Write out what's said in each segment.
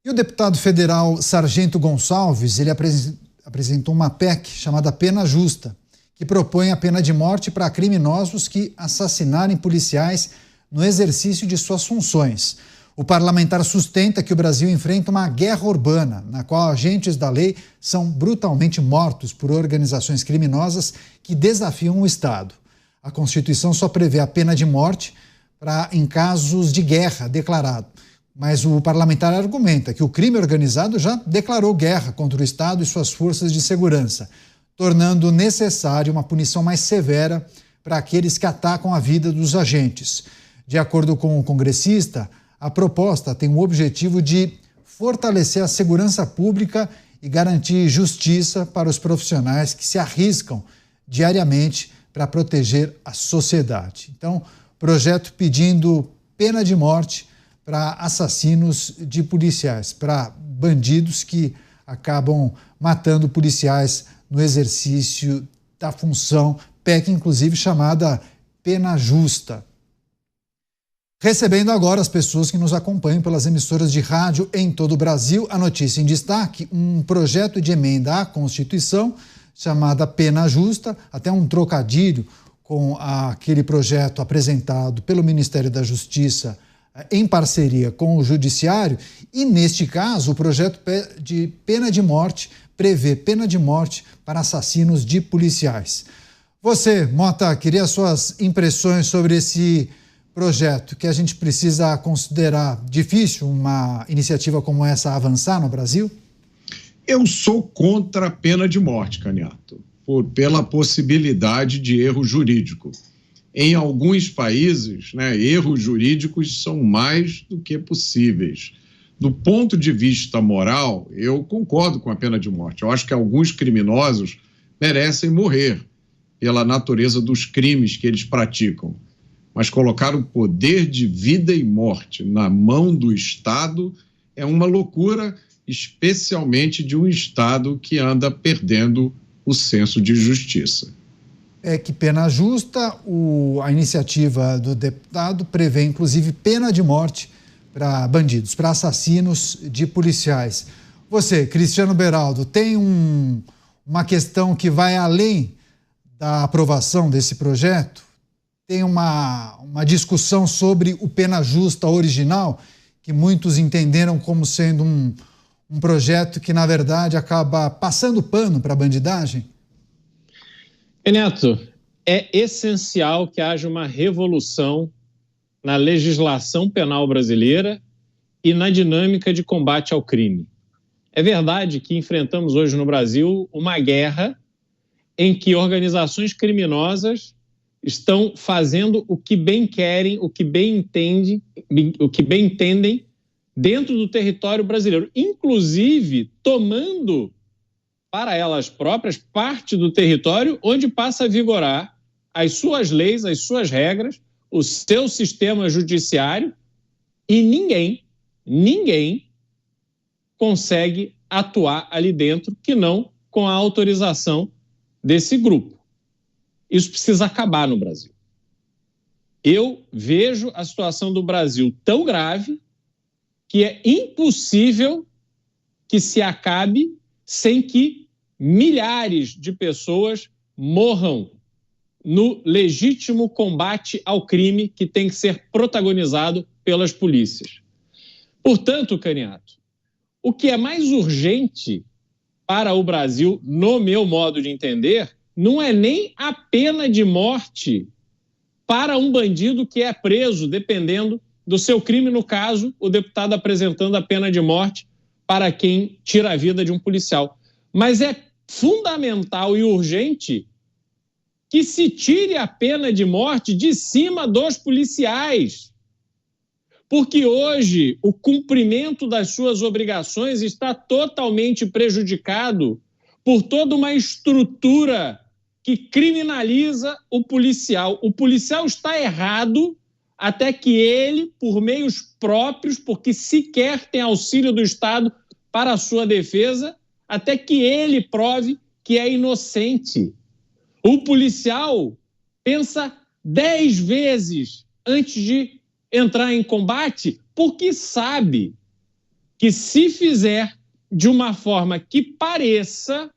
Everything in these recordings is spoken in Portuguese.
E o deputado federal Sargento Gonçalves, ele apresentou uma PEC chamada Pena Justa, que propõe a pena de morte para criminosos que assassinarem policiais no exercício de suas funções. O parlamentar sustenta que o Brasil enfrenta uma guerra urbana, na qual agentes da lei são brutalmente mortos por organizações criminosas que desafiam o Estado. A Constituição só prevê a pena de morte em casos de guerra declarado. Mas o parlamentar argumenta que o crime organizado já declarou guerra contra o Estado e suas forças de segurança, tornando necessário uma punição mais severa para aqueles que atacam a vida dos agentes. De acordo com o congressista, a proposta tem o objetivo de fortalecer a segurança pública e garantir justiça para os profissionais que se arriscam diariamente para proteger a sociedade. Então, projeto pedindo pena de morte para assassinos de policiais, para bandidos que acabam matando policiais no exercício da função, PEC inclusive chamada Pena Justa. Recebendo agora as pessoas que nos acompanham pelas emissoras de rádio em todo o Brasil, a notícia em destaque, um projeto de emenda à Constituição chamada Pena Justa, até um trocadilho com aquele projeto apresentado pelo Ministério da Justiça em parceria com o Judiciário, e neste caso o projeto de pena de morte prevê pena de morte para assassinos de policiais. Você, Mota, queria suas impressões sobre esse projeto, que a gente precisa considerar difícil uma iniciativa como essa avançar no Brasil? Eu sou contra a pena de morte, Caniato, pela possibilidade de erro jurídico. Em alguns países, erros jurídicos são mais do que possíveis. Do ponto de vista moral, eu concordo com a pena de morte. Eu acho que alguns criminosos merecem morrer pela natureza dos crimes que eles praticam. Mas colocar o poder de vida e morte na mão do Estado é uma loucura, especialmente de um Estado que anda perdendo o senso de justiça. É que pena justa, a iniciativa do deputado prevê, inclusive, pena de morte para bandidos, para assassinos de policiais. Você, Cristiano Beraldo, tem uma questão que vai além da aprovação desse projeto? Tem uma discussão sobre o pena justa original, que muitos entenderam como sendo um projeto que, na verdade, acaba passando pano para a bandidagem? Neto, é essencial que haja uma revolução na legislação penal brasileira e na dinâmica de combate ao crime. É verdade que enfrentamos hoje no Brasil uma guerra em que organizações criminosas estão fazendo o que bem querem, o que bem entendem dentro do território brasileiro, inclusive tomando para elas próprias parte do território onde passa a vigorar as suas leis, as suas regras, o seu sistema judiciário, e ninguém consegue atuar ali dentro que não com a autorização desse grupo. Isso precisa acabar no Brasil. Eu vejo a situação do Brasil tão grave que é impossível que se acabe sem que milhares de pessoas morram no legítimo combate ao crime que tem que ser protagonizado pelas polícias. Portanto, Caniato, o que é mais urgente para o Brasil, no meu modo de entender, não é nem a pena de morte para um bandido que é preso, dependendo do seu crime, no caso, o deputado apresentando a pena de morte para quem tira a vida de um policial. Mas é fundamental e urgente que se tire a pena de morte de cima dos policiais. Porque hoje o cumprimento das suas obrigações está totalmente prejudicado por toda uma estrutura que criminaliza o policial. O policial está errado até que ele, por meios próprios, porque sequer tem auxílio do Estado para a sua defesa, até que ele prove que é inocente. O policial pensa 10 vezes antes de entrar em combate, porque sabe que, se fizer de uma forma que pareça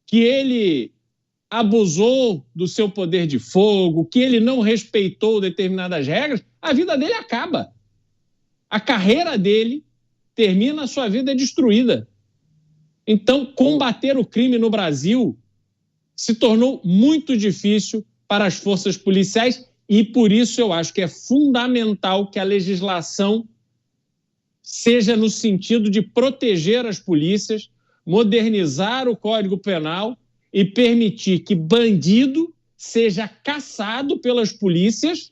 que ele abusou do seu poder de fogo, que ele não respeitou determinadas regras, a vida dele acaba. A carreira dele termina, a sua vida é destruída. Então, combater o crime no Brasil se tornou muito difícil para as forças policiais e, por isso, eu acho que é fundamental que a legislação seja no sentido de proteger as polícias, modernizar o Código Penal e permitir que bandido seja caçado pelas polícias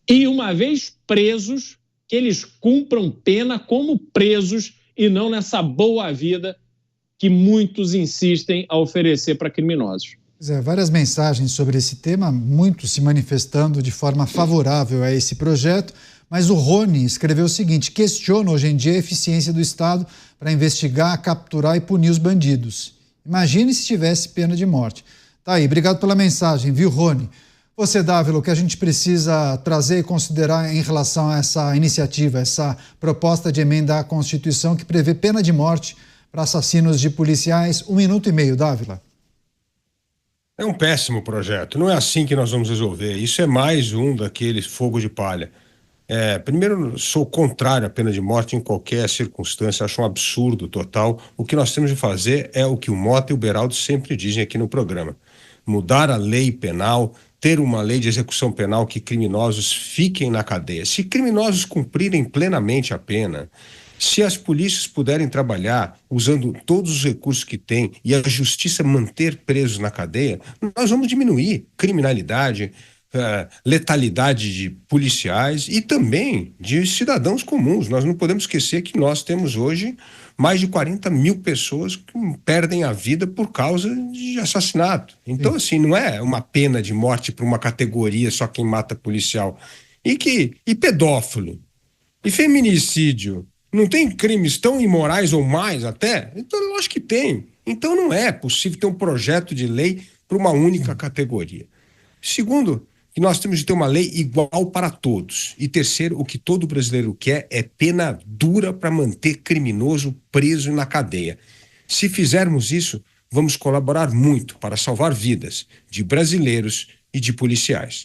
e, uma vez presos, que eles cumpram pena como presos e não nessa boa vida que muitos insistem a oferecer para criminosos. Várias mensagens sobre esse tema, muitos se manifestando de forma favorável a esse projeto, mas o Rony escreveu o seguinte: questiona hoje em dia a eficiência do Estado para investigar, capturar e punir os bandidos. Imagine se tivesse pena de morte. Tá aí, obrigado pela mensagem, viu, Rony? Você, Dávila, o que a gente precisa trazer e considerar em relação a essa iniciativa, essa proposta de emenda à Constituição que prevê pena de morte para assassinos de policiais? 1 minuto e meio, Dávila. É um péssimo projeto, não é assim que nós vamos resolver. Isso é mais um daqueles fogo de palha. Primeiro, sou contrário à pena de morte em qualquer circunstância, acho um absurdo total. O que nós temos de fazer é o que o Mota e o Beraldo sempre dizem aqui no programa: mudar a lei penal, ter uma lei de execução penal que criminosos fiquem na cadeia. Se criminosos cumprirem plenamente a pena, se as polícias puderem trabalhar usando todos os recursos que têm e a justiça manter presos na cadeia, nós vamos diminuir criminalidade, letalidade de policiais e também de cidadãos comuns. Nós não podemos esquecer que nós temos hoje mais de 40 mil pessoas que perdem a vida por causa de assassinato. Então, assim, não é uma pena de morte para uma categoria só quem mata policial. E pedófilo, e feminicídio, não tem crimes tão imorais ou mais até? Então, eu acho que tem. Então, não é possível ter um projeto de lei para uma única categoria. Segundo, que nós temos de ter uma lei igual para todos. E terceiro, o que todo brasileiro quer é pena dura para manter criminoso preso na cadeia. Se fizermos isso, vamos colaborar muito para salvar vidas de brasileiros e de policiais.